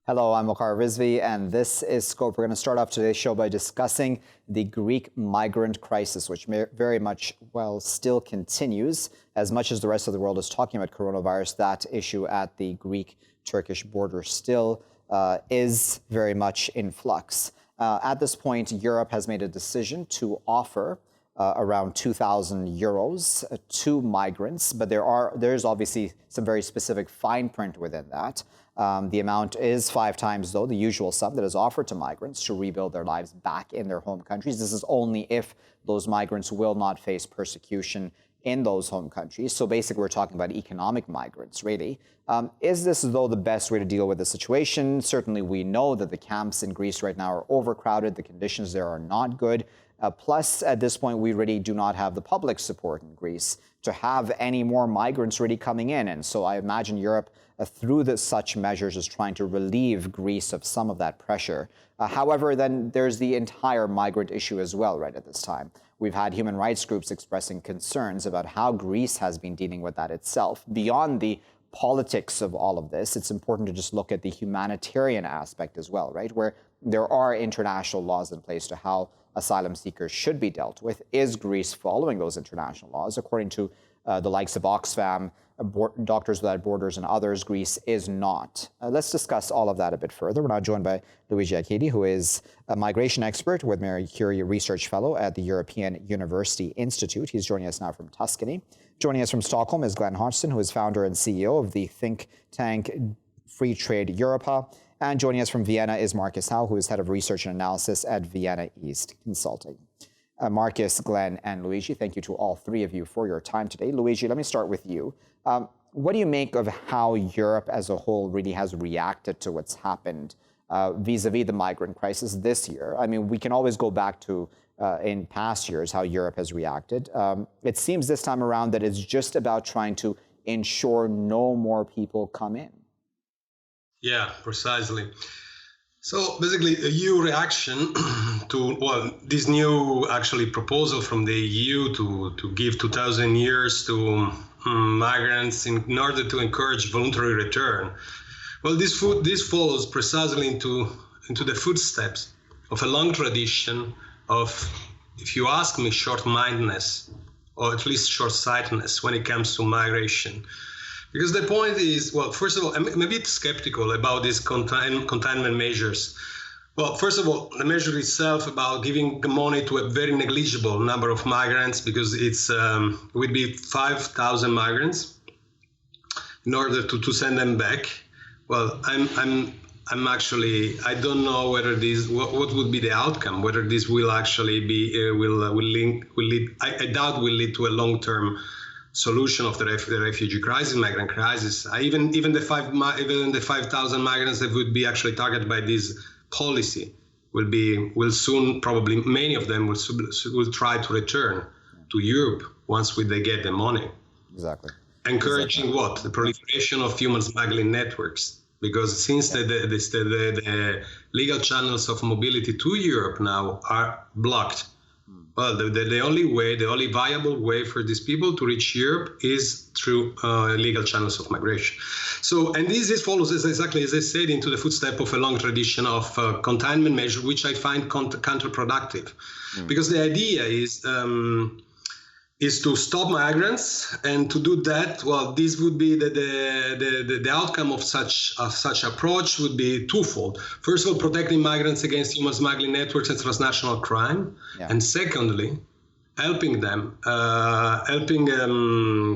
Hello, I'm Waqar Rizvi, and this is Scope. We're going to start off today's show by discussing the Greek migrant crisis, which very much, still continues. As much as the rest of the world is talking about coronavirus, that issue at the Greek-Turkish border still is very much in flux. At this point, Europe has made a decision to offer around 2,000 euros to migrants, but there's obviously some very specific fine print within that. The amount is 5 times, though, the usual sum that is offered to migrants to rebuild their lives back in their home countries. This is only if those migrants will not face persecution in those home countries. So basically, we're talking about economic migrants, really. Is this, though, the best way to deal with the situation? Certainly, we know that the camps in Greece right now are overcrowded. The conditions there are not good. Plus, at this point, we really do not have the public support in Greece to have any more migrants really coming in. And so I imagine Europe, through such measures, is trying to relieve Greece of some of that pressure. However, then there's the entire migrant issue as well, right, at this time. We've had human rights groups expressing concerns about how Greece has been dealing with that itself. Beyond the politics of all of this, it's important to just look at the humanitarian aspect as well, right, where there are international laws in place to how asylum seekers should be dealt with. Is Greece following those international laws? According to the likes of Oxfam, Doctors Without Borders, and others, Greece is not. Let's discuss all of that a bit further. We're now joined by Luigi Achilli, who is a migration expert with Marie Curie Research Fellow at the European University Institute. He's joining us now from Tuscany. Joining us from Stockholm is Glen, who is founder and CEO of the think tank Free Trade Europa. And joining us from Vienna is Marcus Howe, who is head of research and analysis at Vienna East Consulting. Marcus, Glen, and Luigi, thank you to all three of you for your time today. Luigi, let me start with you. What do you make of how Europe as a whole really has reacted to what's happened vis-a-vis the migrant crisis this year? I mean, we can always go back to in past years how Europe has reacted. It seems this time around that it's just about trying to ensure no more people come in. Yeah, precisely. So basically, the EU reaction to, this new proposal from the EU to give 2,000 years to migrants in order to encourage voluntary return. Well, this follows precisely into the footsteps of a long tradition of, if you ask me, short-mindedness, or at least short-sightedness when it comes to migration. Because the point is, first of all, I'm a bit skeptical about these containment measures. Well, first of all, the measure itself about giving money to a very negligible number of migrants, because it would be 5,000 migrants in order to send them back. Well, I'm actually, I don't know whether what would be the outcome, whether this will actually be, will lead, I doubt will lead to a long-term solution of the refugee crisis, migrant crisis. Even the 5,000 migrants that would be actually targeted by this policy will soon, probably many of them will try to return to Europe once they get the money. Exactly. Encouraging what? The proliferation of human smuggling networks. Because since the legal channels of mobility to Europe now are blocked, well, the only viable way for these people to reach Europe is through legal channels of migration. So, and this follows, exactly as I said, into the footstep of a long tradition of containment measure, which I find counterproductive. Because the idea is to stop migrants, and to do that, well, this would be the outcome of such approach would be twofold. First of all, protecting migrants against human smuggling networks and transnational crime, and secondly, helping them,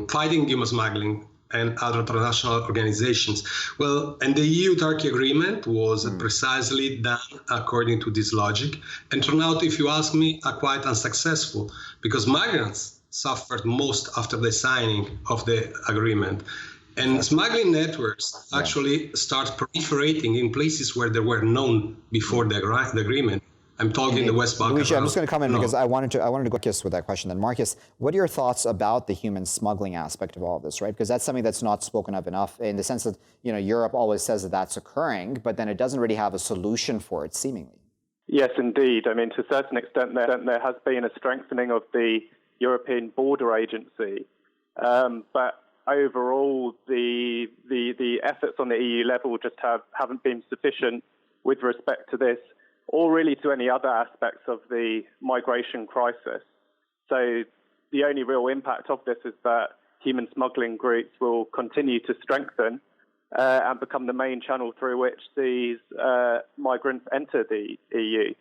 fighting human smuggling and other transnational organizations. Well, and the EU-Turkey agreement was precisely done according to this logic, and turned out, if you ask me, quite unsuccessful, because migrants suffered most after the signing of the agreement. And smuggling networks actually start proliferating in places where they were known before the agreement. I'm talking the West Balkans. Luigi, I'm just going to come in because I wanted to go Marcus with that question. Then, Marcus, what are your thoughts about the human smuggling aspect of all of this, right? Because that's something that's not spoken of enough, in the sense that, Europe always says that that's occurring, but then it doesn't really have a solution for it, seemingly. Yes, indeed. I mean, to a certain extent, there has been a strengthening of the European Border Agency, but overall the efforts on the EU level just haven't been sufficient with respect to this, or really to any other aspects of the migration crisis. So the only real impact of this is that human smuggling groups will continue to strengthen and become the main channel through which these migrants enter the EU.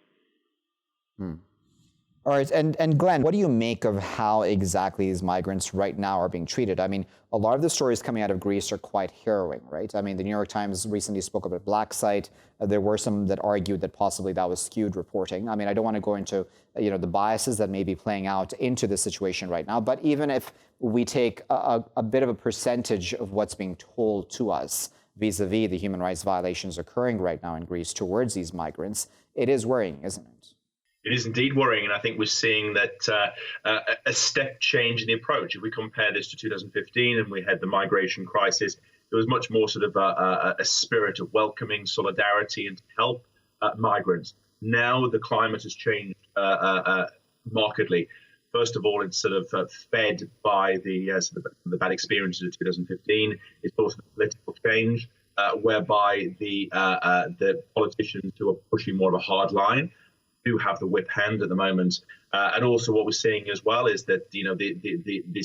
All right, and Glen, what do you make of how exactly these migrants right now are being treated? I mean, a lot of the stories coming out of Greece are quite harrowing, right? I mean, the New York Times recently spoke about black site. There were some that argued that possibly that was skewed reporting. I mean, I don't want to go into, the biases that may be playing out into the situation right now, but even if we take a bit of a percentage of what's being told to us vis-a-vis the human rights violations occurring right now in Greece towards these migrants, it is worrying, isn't it? It is indeed worrying, and I think we're seeing that a step change in the approach. If we compare this to 2015 and we had the migration crisis, there was much more sort of a spirit of welcoming, solidarity, and to help migrants. Now the climate has changed markedly. First of all, it's sort of fed by the bad experiences of 2015. It's also the political change, whereby the politicians who are pushing more of a hard line do have the whip hand at the moment, and also what we're seeing as well is that we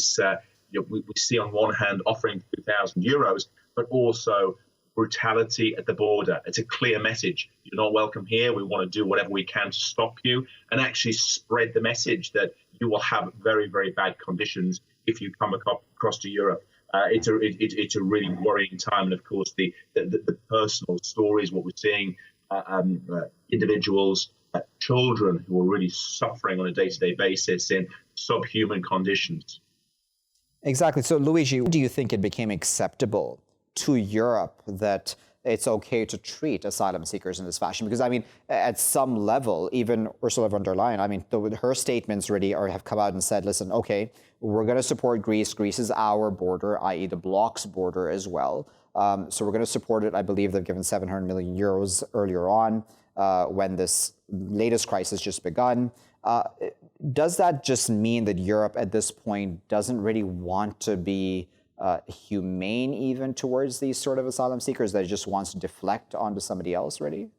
see on one hand offering €2,000, but also brutality at the border. It's a clear message: you're not welcome here. We want to do whatever we can to stop you, and actually spread the message that you will have very, very bad conditions if you come across to Europe. It's a really worrying time, and of course the personal stories, what we're seeing, individuals. Children who are really suffering on a day-to-day basis in subhuman conditions. Exactly. So, Luigi, do you think it became acceptable to Europe that it's okay to treat asylum seekers in this fashion? Because, I mean, at some level, even Ursula von der Leyen, I mean, her statements really have come out and said, listen, okay, we're going to support Greece. Greece is our border, i.e. the bloc's border as well. So we're going to support it. I believe they've given €700 million earlier on. When this latest crisis just begun. Does that just mean that Europe at this point doesn't really want to be humane even towards these sort of asylum seekers, that it just wants to deflect onto somebody else, really?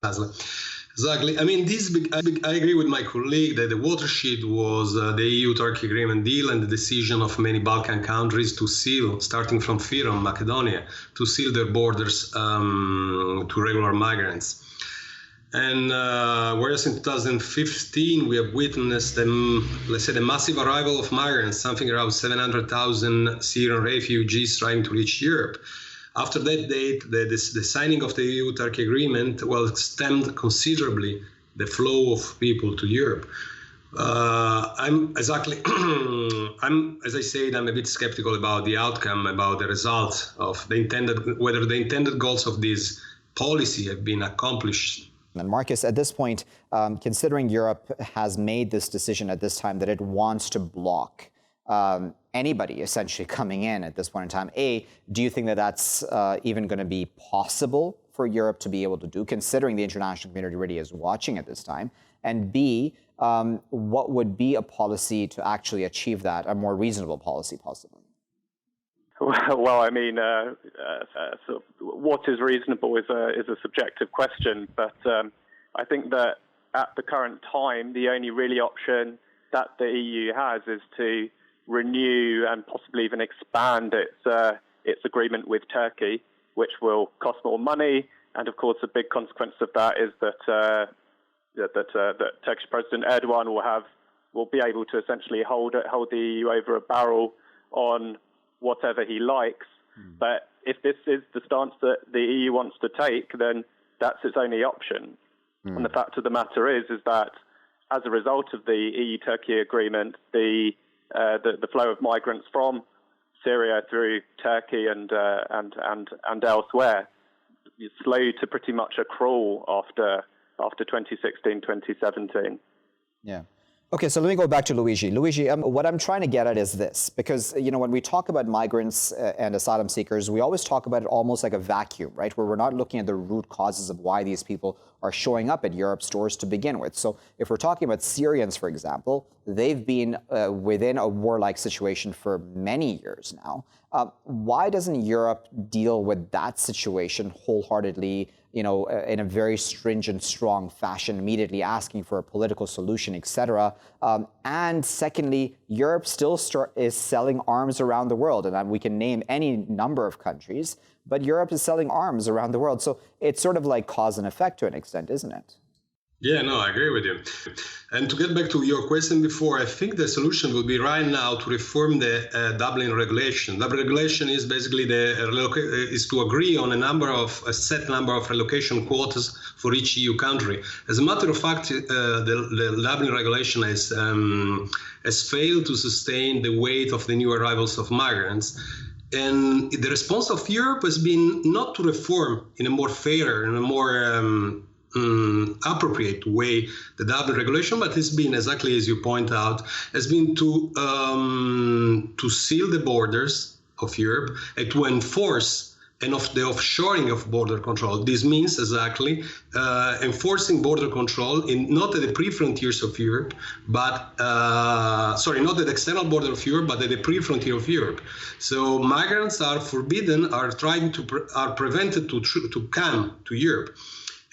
Exactly. I mean, I agree with my colleague that the watershed was the EU-Turkey agreement deal and the decision of many Balkan countries to seal, starting from Fyrom, Macedonia, to seal their borders to regular migrants. And whereas in 2015 we have witnessed the massive arrival of migrants, something around 700,000 Syrian refugees trying to reach Europe. After that date, the signing of the EU-Turkey agreement stemmed considerably the flow of people to Europe. As I said, I'm a bit skeptical about the outcome, about the result of whether the intended goals of this policy have been accomplished. And Marcus, at this point, considering Europe has made this decision at this time that it wants to block anybody essentially coming in at this point in time, do you think that that's even going to be possible for Europe to be able to do, considering the international community really is watching at this time? And B, what would be a policy to actually achieve that, a more reasonable policy possibly? Well, I mean, sort of what is reasonable is a subjective question, but I think that at the current time, the only really option that the EU has is to renew and possibly even expand its agreement with Turkey, which will cost more money, and of course, a big consequence of that is that Turkish President Erdogan will be able to essentially hold the EU over a barrel on whatever he likes. But if this is the stance that the EU wants to take, then that's its only option. And the fact of the matter is that as a result of the EU-Turkey agreement, the flow of migrants from Syria through Turkey and elsewhere is slow to pretty much a crawl after 2016, 2017. Yeah. Okay, so let me go back to Luigi. Luigi, what I'm trying to get at is this, because when we talk about migrants and asylum seekers, we always talk about it almost like a vacuum, right? Where we're not looking at the root causes of why these people are showing up at Europe's doors to begin with. So if we're talking about Syrians, for example, they've been within a warlike situation for many years now. Why doesn't Europe deal with that situation wholeheartedly, in a very stringent, strong fashion, immediately asking for a political solution, etc.? And secondly, Europe still is selling arms around the world, and we can name any number of countries, but Europe is selling arms around the world. So it's sort of like cause and effect to an extent, isn't it? Yeah, no, I agree with you. And to get back to your question before, I think the solution would be right now to reform the Dublin regulation. Dublin regulation is basically is to agree on a set number of relocation quotas for each EU country. As a matter of fact, the Dublin regulation has failed to sustain the weight of the new arrivals of migrants. And the response of Europe has been not to reform in a more fair and a more appropriate way the Dublin regulation, but it's been, exactly as you point out, has been to seal the borders of Europe and to enforce the offshoring of border control. This means exactly enforcing border control not at the pre-frontiers of Europe, but not at the external border of Europe, but at the pre-frontier of Europe. So migrants are forbidden, are prevented to come to Europe.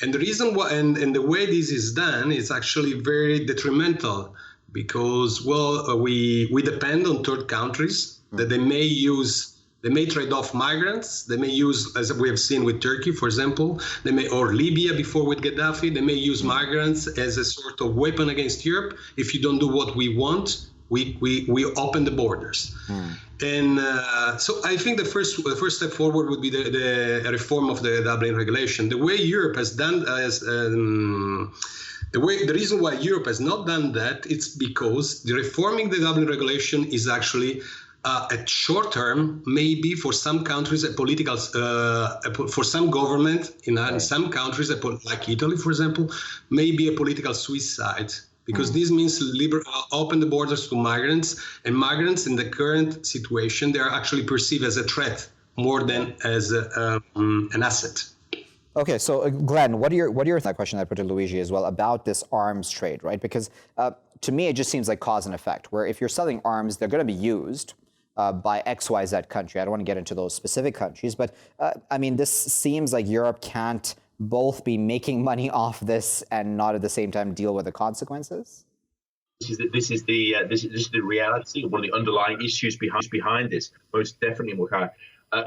And the reason why, and the way this is done is actually very detrimental, because we depend on third countries that they may trade off migrants. They may use, as we have seen with Turkey, for example, or Libya before with Gaddafi, they may use migrants as a sort of weapon against Europe. If you don't do what we want, we open the borders. And so I think the first step forward would be the reform of the Dublin regulation. The way Europe has done, the reason why Europe has not done that, it's because the reforming the Dublin regulation is actually at short term, maybe for some countries, for some government in some countries, like Italy, for example, maybe a political suicide. Because this means open the borders to migrants, and migrants in the current situation, they are actually perceived as a threat more than as an asset. Okay, so Glen, what are your that question I put to Luigi as well about this arms trade, right? Because to me, it just seems like cause and effect, where if you're selling arms, they're going to be used by XYZ country. I don't want to get into those specific countries, but this seems like Europe can't both be making money off this and not at the same time deal with the consequences? This is the reality, one of the underlying issues behind this, most definitely, Waqar.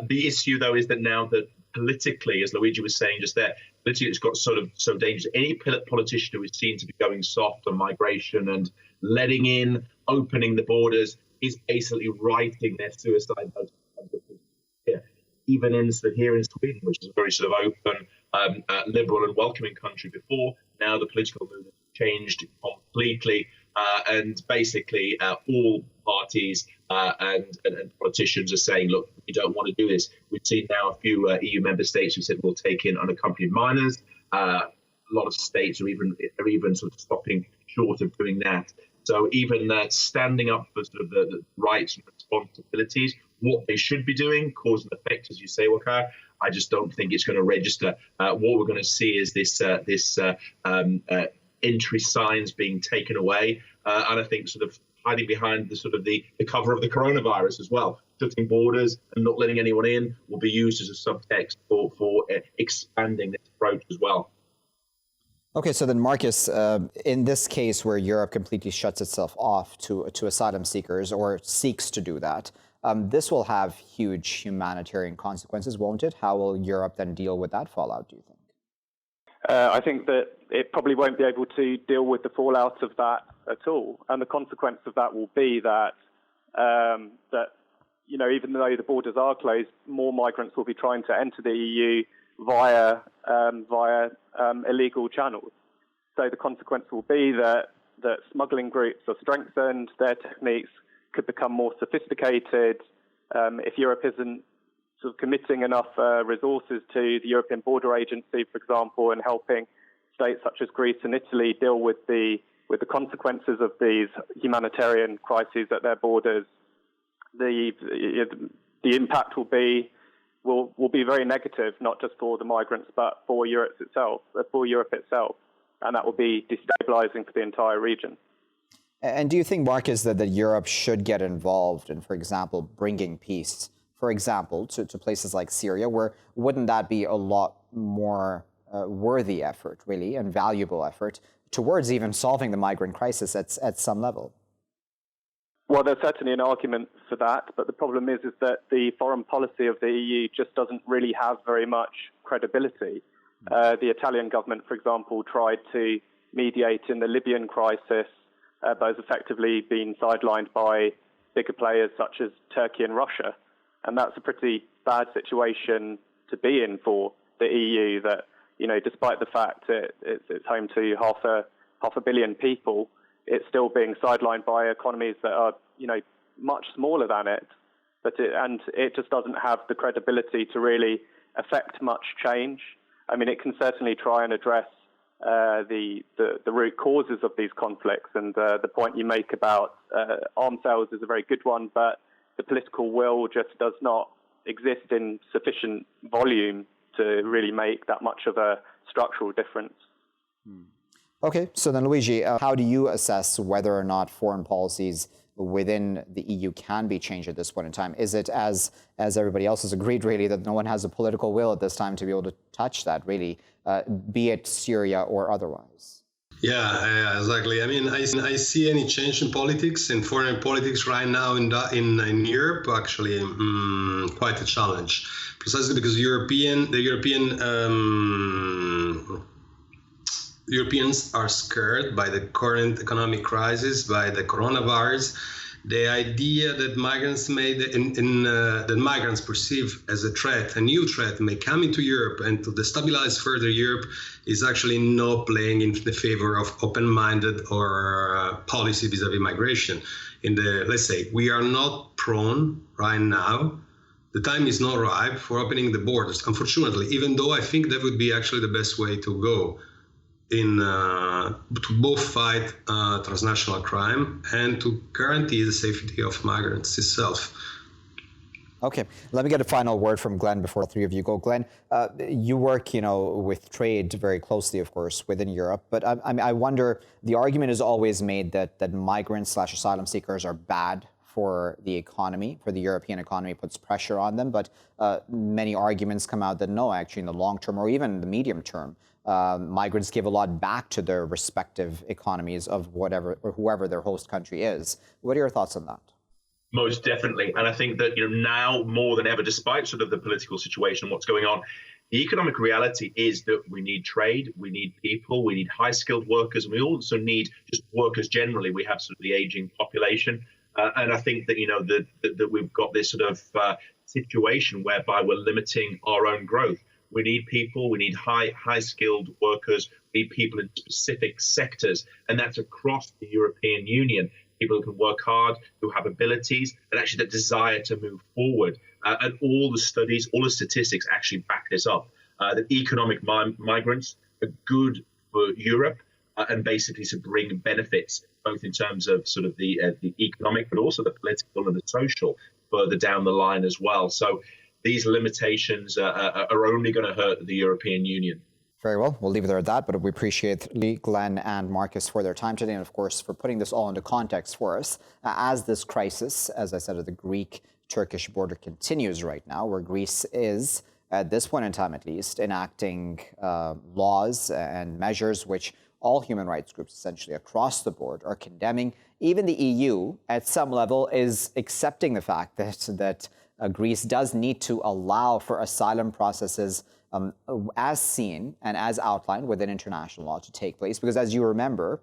The issue, though, is that now that politically, as Luigi was saying just there, politically it's got sort of so dangerous. Any politician who is seen to be going soft on migration and letting in, opening the borders, is basically writing their suicide note. Even here in Sweden, which is a very sort of open, liberal and welcoming country before, now the political movement changed completely, and basically all parties and politicians are saying, look, we don't want to do this. We've seen now a few EU member states who said we'll take in unaccompanied minors. A lot of states are even sort of stopping short of doing that. So even standing up for sort of the rights and responsibilities, what they should be doing, cause and effect, as you say, Waqar, I just don't think it's going to register. What we're going to see is this entry signs being taken away, and I think sort of hiding behind the cover of the coronavirus as well. Shutting borders and not letting anyone in will be used as a subtext for expanding this approach as well. Okay, so then Marcus, in this case where Europe completely shuts itself off to asylum seekers or seeks to do that, this will have huge humanitarian consequences, won't it? How will Europe then deal with that fallout, do you think? I think that it probably won't be able to deal with the fallout of that at all. And the consequence of that will be that even though the borders are closed, more migrants will be trying to enter the EU via illegal channels. So the consequence will be that smuggling groups are strengthened, their techniques could become more sophisticated. If Europe isn't sort of committing enough resources to the European Border Agency, for example, and helping states such as Greece and Italy deal with the with the consequences of these humanitarian crises at their borders, the impact will be very negative, not just for the migrants, but for Europe itself, and that will be destabilizing for the entire region. And do you think, Marcus, that Europe should get involved in, for example, bringing peace, for example, to places like Syria, where wouldn't that be a lot more worthy effort, really, and valuable effort towards even solving the migrant crisis at some level? Well, there's certainly an argument for that, but the problem is that the foreign policy of the EU just doesn't really have very much credibility. The Italian government, for example, tried to mediate in the Libyan crisis, but has effectively been sidelined by bigger players such as Turkey and Russia. And that's a pretty bad situation to be in for the EU, that, despite the fact that it's home to half a billion people, it's still being sidelined by economies that are, much smaller than it. And it just doesn't have the credibility to really affect much change. I mean, it can certainly try and address the root causes of these conflicts, and the point you make about arms sales is a very good one, but the political will just does not exist in sufficient volume to really make that much of a structural difference. Okay, so then Luigi, how do you assess whether or not foreign policies within the EU can be changed at this point in time? Is it, as everybody else has agreed, really, that no one has a political will at this time to be able to touch that, really, be it Syria or otherwise? Yeah, exactly. I mean, I see any change in politics, in foreign politics right now in Europe, actually quite a challenge, precisely because Europeans are scared by the current economic crisis, by the coronavirus. The idea that migrants that migrants perceive as a threat, a new threat, may come into Europe and to destabilize further Europe is actually not playing in the favor of open-minded or policy vis-a-vis migration. Let's say, we are not prone right now. The time is not ripe for opening the borders, unfortunately, even though I think that would be actually the best way to go to both fight transnational crime and to guarantee the safety of migrants itself. Okay, let me get a final word from Glen before the three of you go. Glen, you work, with trade very closely, of course, within Europe. But I wonder, the argument is always made that migrants/asylum seekers are bad for the economy, for the European economy, puts pressure on them. But many arguments come out that no, actually, in the long term or even the medium term, migrants give a lot back to their respective economies of whatever or whoever their host country is. What are your thoughts on that? Most definitely. And I think that now more than ever, despite sort of the political situation, what's going on, the economic reality is that we need trade, we need people, we need high-skilled workers, and we also need just workers generally. We have sort of the aging population. And I think that, that we've got this sort of situation whereby we're limiting our own growth. We need people, we need high-skilled workers, we need people in specific sectors, and that's across the European Union. People who can work hard, who have abilities, and actually the desire to move forward. And all the studies, all the statistics actually back this up. That economic migrants are good for Europe and basically to bring benefits, both in terms of sort of the economic, but also the political and the social further down the line as well. So these limitations are only going to hurt the European Union. Very well. We'll leave it there at that, but we appreciate Lee, Glen, and Marcus for their time today, and of course for putting this all into context for us. As this crisis, as I said, at the Greek-Turkish border continues right now, where Greece is, at this point in time at least, enacting laws and measures which all human rights groups essentially across the board are condemning. Even the EU, at some level, is accepting the fact that Greece does need to allow for asylum processes as seen and as outlined within international law to take place. Because as you remember,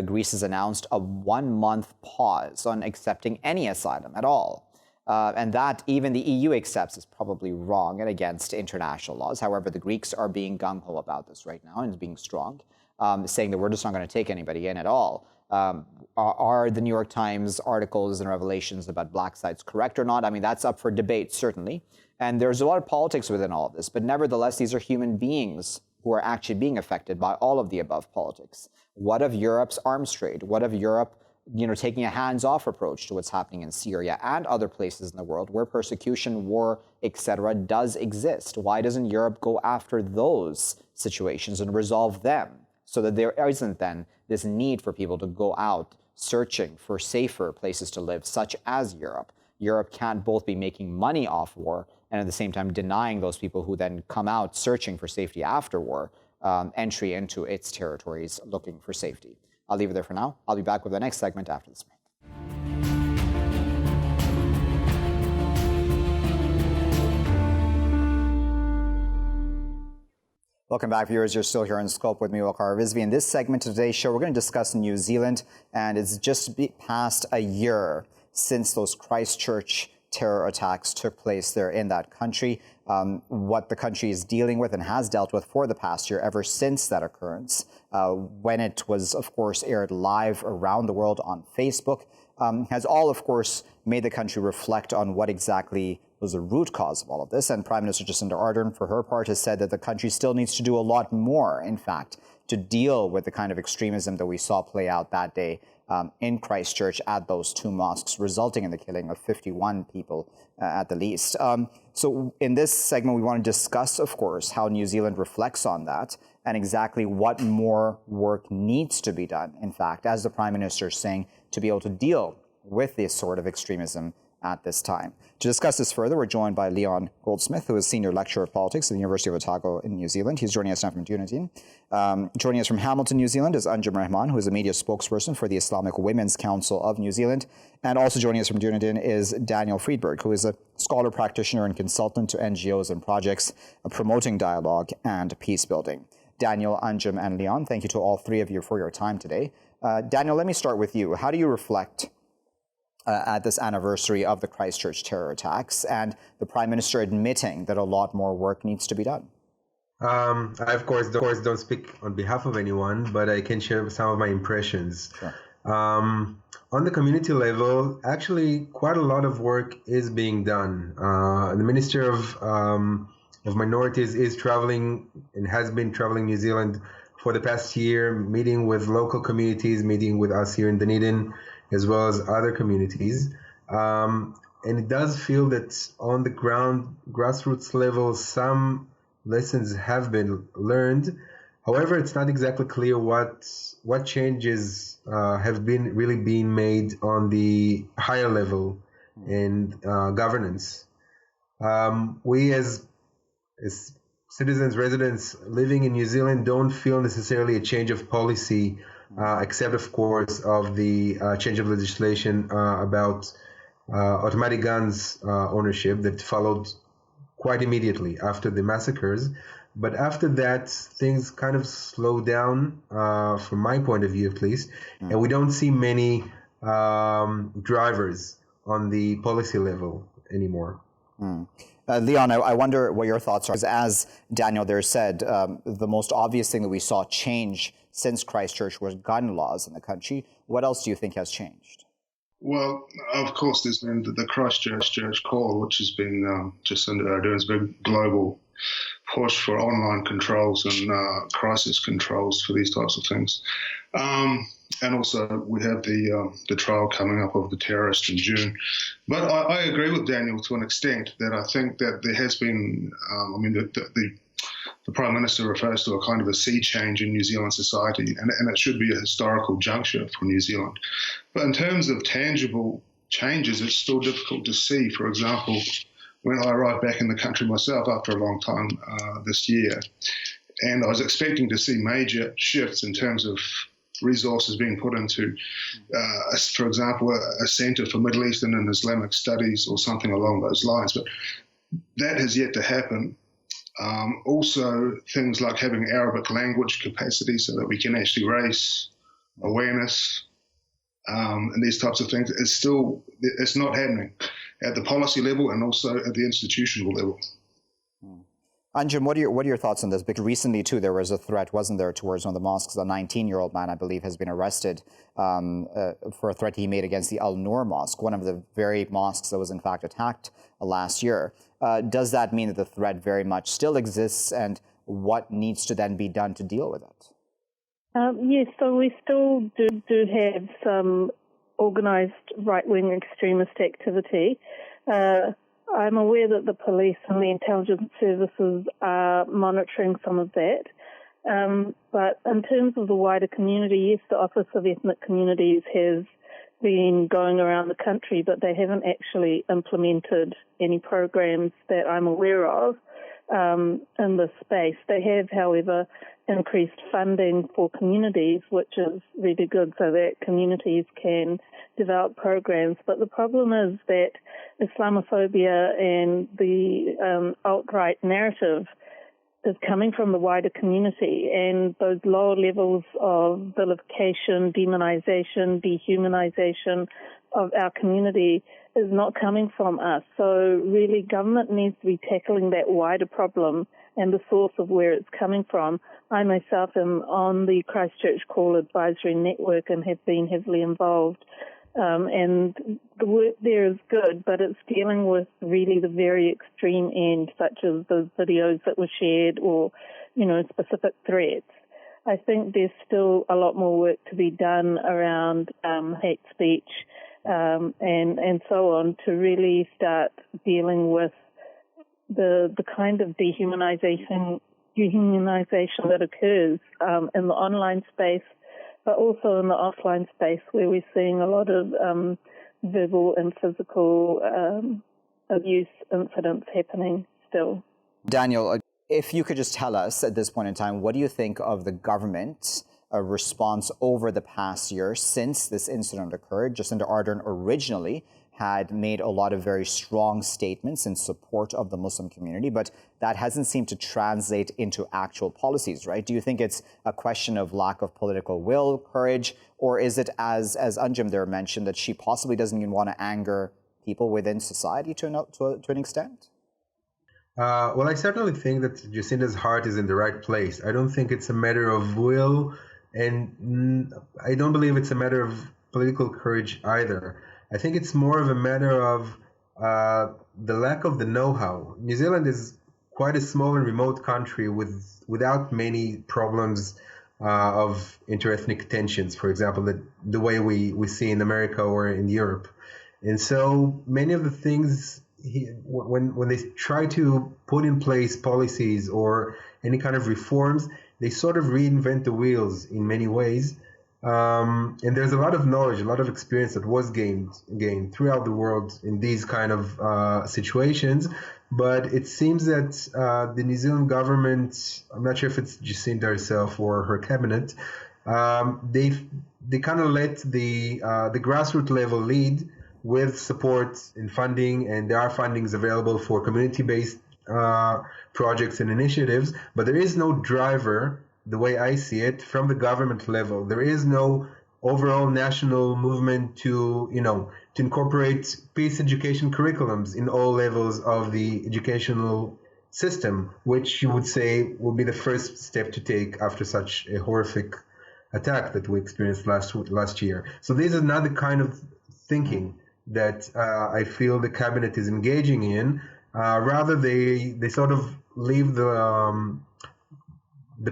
Greece has announced a 1-month pause on accepting any asylum at all. And that even the EU accepts is probably wrong and against international laws. However, the Greeks are being gung-ho about this right now and being strong, saying that we're just not going to take anybody in at all. Are the New York Times articles and revelations about black sites correct or not? I mean, that's up for debate, certainly. And there's a lot of politics within all of this. But nevertheless, these are human beings who are actually being affected by all of the above politics? What of Europe's arms trade? What of Europe, taking a hands-off approach to what's happening in Syria and other places in the world where persecution, war, etc. does exist? Why doesn't Europe go after those situations and resolve them so that there isn't then this need for people to go out searching for safer places to live, such as Europe? Europe can't both be making money off war and at the same time denying those people who then come out searching for safety after war entry into its territories looking for safety. I'll leave it there for now. I'll be back with the next segment after this break. Welcome back, viewers. You're still here in Scope with me, Waqar Rizvi. In this segment of today's show, we're going to discuss New Zealand, and it's just past a year since those Christchurch terror attacks took place there in that country, what the country is dealing with and has dealt with for the past year ever since that occurrence, when it was, of course, aired live around the world on Facebook, has all, of course, made the country reflect on what exactly was the root cause of all of this. And Prime Minister Jacinda Ardern, for her part, has said that the country still needs to do a lot more, in fact, to deal with the kind of extremism that we saw play out that day in Christchurch at those two mosques, resulting in the killing of 51 people at the least. So in this segment, we want to discuss, of course, how New Zealand reflects on that and exactly what more work needs to be done, in fact, as the Prime Minister is saying, to be able to deal with this sort of extremism at this time. To discuss this further, we're joined by Leon Goldsmith, who is Senior Lecturer of Politics at the University of Otago in New Zealand. He's joining us now from Dunedin. Joining us from Hamilton, New Zealand is Anjum Rahman, who is a media spokesperson for the Islamic Women's Council of New Zealand. And also joining us from Dunedin is Daniel Fridberg, who is a scholar, practitioner, and consultant to NGOs and projects promoting dialogue and peace building. Daniel, Anjum, and Leon, thank you to all three of you for your time today. Daniel, let me start with you. How do you reflect at this anniversary of the Christchurch terror attacks and the Prime Minister admitting that a lot more work needs to be done? I, of course, don't speak on behalf of anyone, but I can share some of my impressions. Sure. On the community level, actually, quite a lot of work is being done. The Minister of Minorities is traveling and has been traveling New Zealand for the past year, meeting with local communities, meeting with us here in Dunedin, as well as other communities. And it does feel that on the ground, grassroots level, some lessons have been learned. However, it's not exactly clear what changes have been really being made on the higher level in governance. We as citizens, residents living in New Zealand don't feel necessarily a change of policy, except, of course, of the change of legislation about automatic guns ownership that followed quite immediately after the massacres. But after that, things kind of slow down, from my point of view at least, and we don't see many drivers on the policy level anymore. Leon, I wonder what your thoughts are. As Daniel there said, the most obvious thing that we saw change since Christchurch was gun laws in the country. What else do you think has changed? Well, of course, there's been the Christchurch call, which has been Jacinda Ardern's big global push for online controls and crisis controls for these types of things. And also we have the trial coming up of the terrorist in June. But I agree with Daniel to an extent that I think that there has been, the Prime Minister refers to a kind of a sea change in New Zealand society, and it should be a historical juncture for New Zealand. But in terms of tangible changes, it's still difficult to see. For example, when I arrived back in the country myself after a long time this year, and I was expecting to see major shifts in terms of resources being put into, for example, a Centre for Middle Eastern and Islamic Studies or something along those lines. But that has yet to happen. Also, things like having Arabic language capacity so that we can actually raise awareness and these types of things, it's not happening at the policy level and also at the institutional level. Anjum, what are your thoughts on this? Because recently, too, there was a threat, wasn't there, towards one of the mosques? A 19-year-old man, I believe, has been arrested for a threat he made against the Al Noor Mosque, one of the very mosques that was, in fact, attacked last year. Does that mean that the threat very much still exists? And what needs to then be done to deal with it? Yes, so we still do have some organised right-wing extremist activity. I'm aware that the police and the intelligence services are monitoring some of that. But in terms of the wider community, yes, the Office of Ethnic Communities has been going around the country, but they haven't actually implemented any programs that I'm aware of in this space. They have, however, increased funding for communities, which is really good so that communities can develop programs. But the problem is that Islamophobia and the alt-right narrative is coming from the wider community, and those lower levels of vilification, demonization, dehumanization of our community is not coming from us. So really government needs to be tackling that wider problem and the source of where it's coming from. I myself am on the Christchurch Call Advisory Network and have been heavily involved. And the work there is good, but it's dealing with really the very extreme end, such as those videos that were shared or, specific threats. I think there's still a lot more work to be done around hate speech and so on to really start dealing with the kind of dehumanization that occurs in the online space, but also in the offline space where we're seeing a lot of verbal and physical abuse incidents happening still. Daniel, if you could just tell us at this point in time, what do you think of the government's response over the past year since this incident occurred? Jacinda Ardern originally had made a lot of very strong statements in support of the Muslim community, but that hasn't seemed to translate into actual policies, right? Do you think it's a question of lack of political will, courage, or is it, as Anjum there mentioned, that she possibly doesn't even want to anger people within society to an extent? Well, I certainly think that Jacinda's heart is in the right place. I don't think it's a matter of will, and I don't believe it's a matter of political courage either. I think it's more of a matter of the lack of the know-how. New Zealand is quite a small and remote country without many problems of interethnic tensions, for example, the way we see in America or in Europe. And so many of the things, when they try to put in place policies or any kind of reforms, they sort of reinvent the wheels in many ways. And there's a lot of knowledge, a lot of experience that was gained throughout the world in these kind of situations. But it seems that the New Zealand government, I'm not sure if it's Jacinda herself or her cabinet, they kind of let the grassroots level lead with support and funding, and there are fundings available for community-based projects and initiatives, but there is no driver, the way I see it, from the government level. There is no overall national movement to incorporate peace education curriculums in all levels of the educational system, which you would say will be the first step to take after such a horrific attack that we experienced last year. So this is not the kind of thinking that I feel the cabinet is engaging in. Rather, they sort of leave the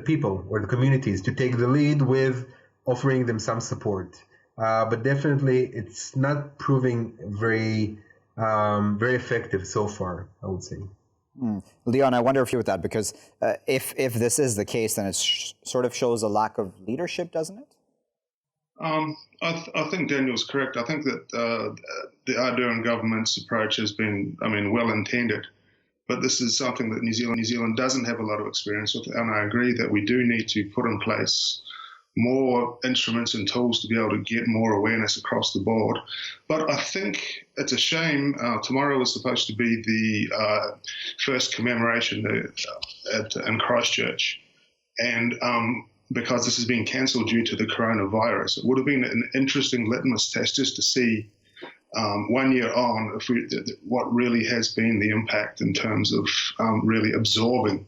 people or the communities to take the lead with offering them some support. But definitely, it's not proving very effective so far, I would say. Leon, I wonder if you're with that, because if this is the case, then it sort of shows a lack of leadership, doesn't it? I think Daniel's correct. I think that the Ardern government's approach has been, well intended, but this is something that New Zealand doesn't have a lot of experience with, and I agree that we do need to put in place more instruments and tools to be able to get more awareness across the board. But I think it's a shame. Tomorrow was supposed to be the first commemoration in Christchurch, and because this has been cancelled due to the coronavirus, it would have been an interesting litmus test just to see 1 year on what really has been the impact in terms of really absorbing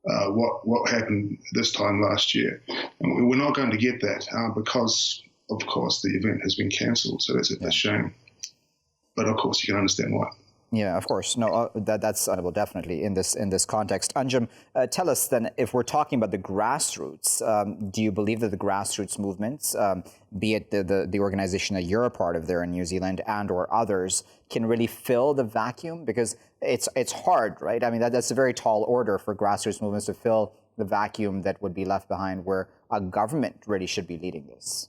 what happened this time last year. And we're not going to get that because, of course, the event has been cancelled. So that's a shame. But, of course, you can understand why. Yeah, of course. No, that's understandable, definitely in this context. Anjum, tell us then, if we're talking about the grassroots, do you believe that the grassroots movements, be it the organization that you're a part of there in New Zealand and or others, can really fill the vacuum? Because it's hard, right? I mean, that's a very tall order for grassroots movements to fill the vacuum that would be left behind, where a government really should be leading this.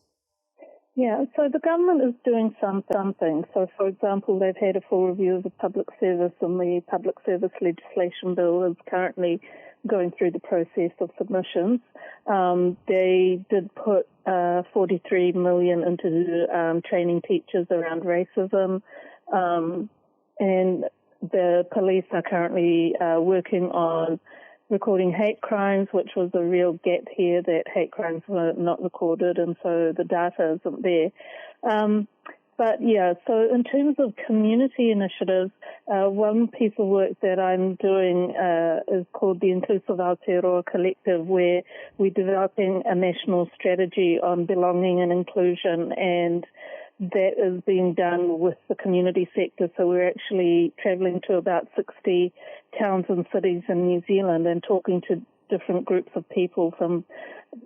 Yeah, so the government is doing something. So, for example, they've had a full review of the public service, and the public service legislation bill is currently going through the process of submissions. They did put 43 million into training teachers around racism, and the police are currently working on recording hate crimes, which was a real gap here, that hate crimes were not recorded, and so the data isn't there. But yeah, so in terms of community initiatives, one piece of work that I'm doing is called the Inclusive Aotearoa Collective, where we're developing a national strategy on belonging and inclusion, and that is being done with the community sector. So we're actually travelling to about 60 towns and cities in New Zealand and talking to different groups of people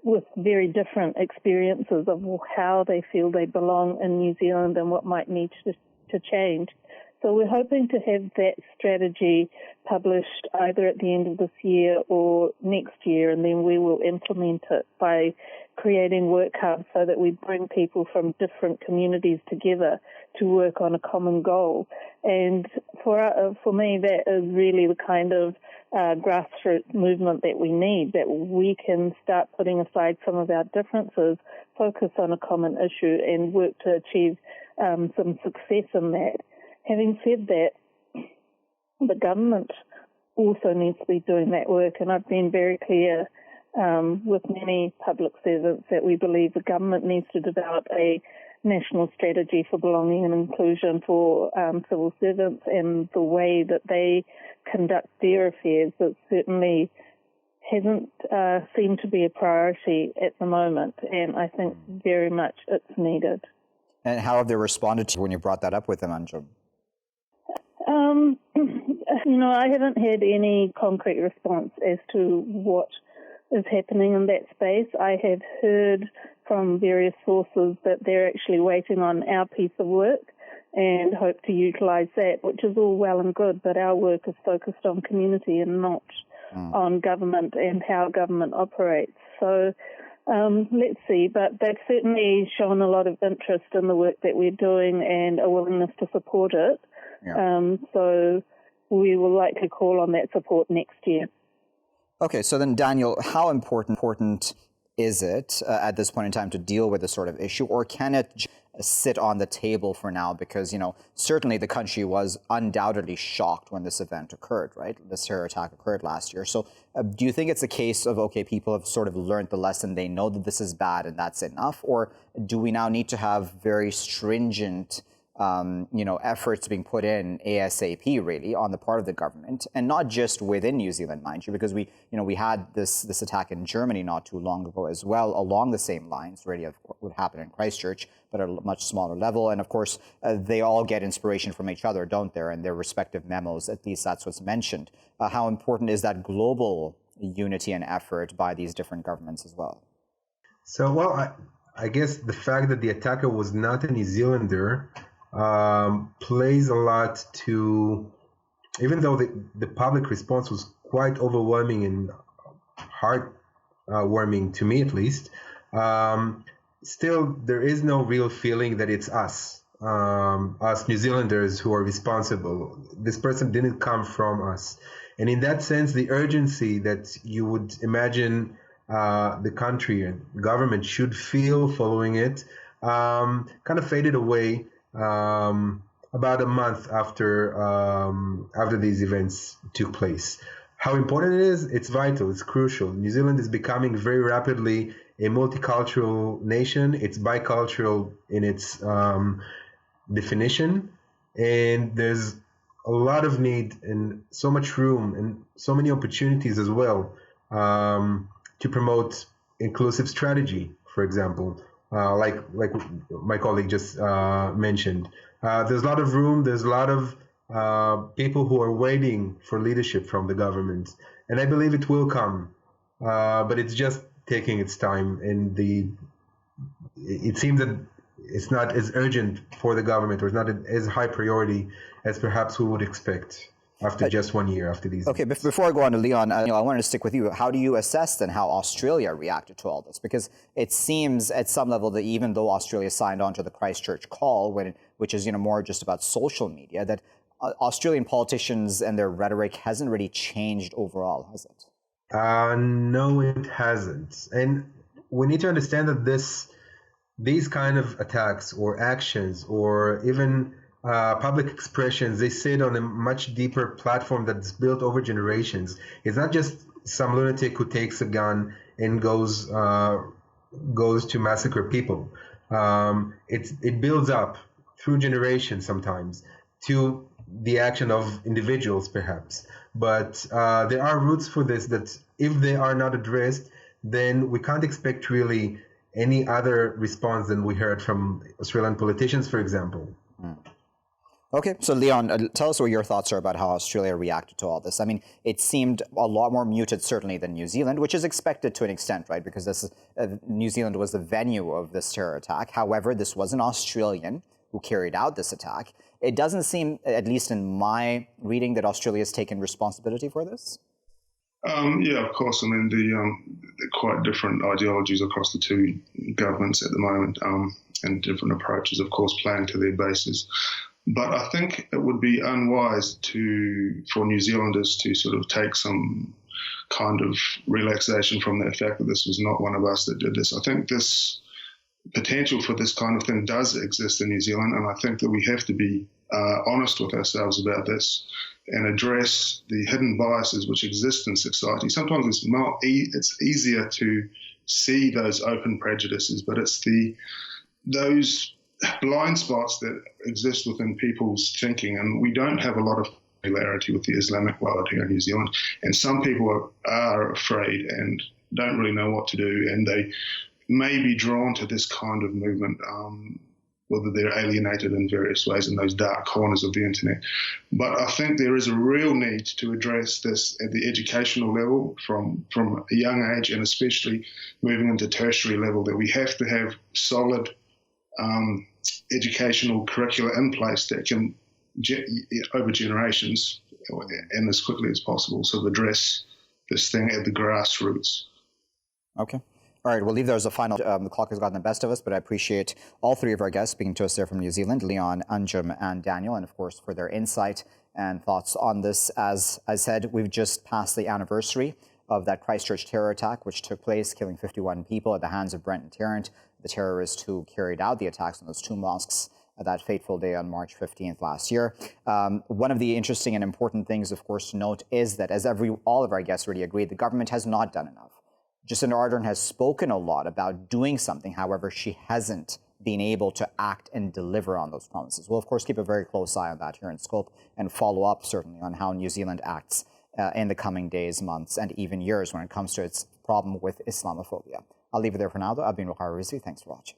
with very different experiences of how they feel they belong in New Zealand and what might need to change. So we're hoping to have that strategy published either at the end of this year or next year, and then we will implement it by creating work hubs so that we bring people from different communities together to work on a common goal. And for me, that is really the kind of grassroots movement that we need, that we can start putting aside some of our differences, focus on a common issue, and work to achieve some success in that. Having said that, the government also needs to be doing that work, and I've been very clear with many public servants that we believe the government needs to develop a national strategy for belonging and inclusion for civil servants, and the way that they conduct their affairs. It certainly hasn't seemed to be a priority at the moment, and I think very much it's needed. And how have they responded to when you brought that up with them, Anjum? I haven't had any concrete response as to what is happening in that space. I have heard from various sources that they're actually waiting on our piece of work and hope to utilise that, which is all well and good, but our work is focused on community and not on government and how government operates. So let's see, but they've certainly shown a lot of interest in the work that we're doing and a willingness to support it. Yeah. So we will likely call on that support next year. Okay, so then Daniel, how important is it at this point in time to deal with this sort of issue, or can it sit on the table for now? Because, certainly the country was undoubtedly shocked when this event occurred, right? This terror attack occurred last year. So do you think it's a case of, okay, people have sort of learned the lesson, they know that this is bad and that's enough? Or do we now need to have very stringent efforts being put in ASAP, really, on the part of the government, and not just within New Zealand, mind you, because we had this attack in Germany not too long ago as well, along the same lines, really, of what happened in Christchurch, but at a much smaller level. And of course, they all get inspiration from each other, don't they, in their respective memos? At least that's what's mentioned. How important is that global unity and effort by these different governments as well? So, well, I guess the fact that the attacker was not a New Zealander plays a lot to, even though the public response was quite overwhelming and heartwarming to me, at least, still there is no real feeling that it's us New Zealanders who are responsible. This person didn't come from us. And in that sense, the urgency that you would imagine the country and government should feel following it kind of faded away about a month after these events took place. How important it is? It's vital. It's crucial. New Zealand is becoming very rapidly a multicultural nation. It's bicultural in its definition, and there's a lot of need and so much room and so many opportunities as well to promote inclusive strategy, for example. Like my colleague just mentioned. There's a lot of room, there's a lot of people who are waiting for leadership from the government. And I believe it will come, but it's just taking its time. And it seems that it's not as urgent for the government, or it's not as high priority as perhaps we would expect after just 1 year after these. Okay, before I go on to Leon, I wanted to stick with you. How do you assess then how Australia reacted to all this? Because it seems at some level that even though Australia signed on to the Christchurch call, which is more just about social media, that Australian politicians and their rhetoric hasn't really changed overall, has it? No, it hasn't. And we need to understand that these kind of attacks or actions or even public expressions, they sit on a much deeper platform that's built over generations. It's not just some lunatic who takes a gun and goes to massacre people. It builds up through generations sometimes to the action of individuals perhaps. But there are roots for this that if they are not addressed, then we can't expect really any other response than we heard from Australian politicians, for example. Okay, so Leon, tell us what your thoughts are about how Australia reacted to all this. I mean, it seemed a lot more muted, certainly, than New Zealand, which is expected to an extent, right? Because New Zealand was the venue of this terror attack. However, this was an Australian who carried out this attack. It doesn't seem, at least in my reading, that Australia has taken responsibility for this. Yeah, of course. I mean, the quite different ideologies across the two governments at the moment, and different approaches, of course, playing to their bases. But I think it would be unwise for New Zealanders to sort of take some kind of relaxation from the fact that this was not one of us that did this. I think this potential for this kind of thing does exist in New Zealand, and I think that we have to be honest with ourselves about this and address the hidden biases which exist in society. Sometimes it's easier to see those open prejudices, but it's those blind spots that exist within people's thinking, and we don't have a lot of familiarity with the Islamic world here in New Zealand, and some people are afraid and don't really know what to do, and they may be drawn to this kind of movement, whether they're alienated in various ways in those dark corners of the internet. But I think there is a real need to address this at the educational level from a young age, and especially moving into tertiary level, that we have to have solid educational curricula in place that can, over generations and as quickly as possible, sort of address this thing at the grassroots. Okay. All right, we'll leave there as a final. The clock has gotten the best of us, but I appreciate all three of our guests speaking to us there from New Zealand, Leon, Anjum, and Daniel, and of course for their insight and thoughts on this. As I said, we've just passed the anniversary of that Christchurch terror attack, which took place, killing 51 people at the hands of Brent and Tarrant, the terrorists who carried out the attacks on those two mosques that fateful day on March 15th last year. One of the interesting and important things, of course, to note is that, as all of our guests already agreed, the government has not done enough. Jacinda Ardern has spoken a lot about doing something. However, she hasn't been able to act and deliver on those promises. We'll, of course, keep a very close eye on that here in Scope and follow up, certainly, on how New Zealand acts in the coming days, months, and even years when it comes to its problem with Islamophobia. I'll leave it there for now, though. I've been Waqar Rizvi. Thanks for watching.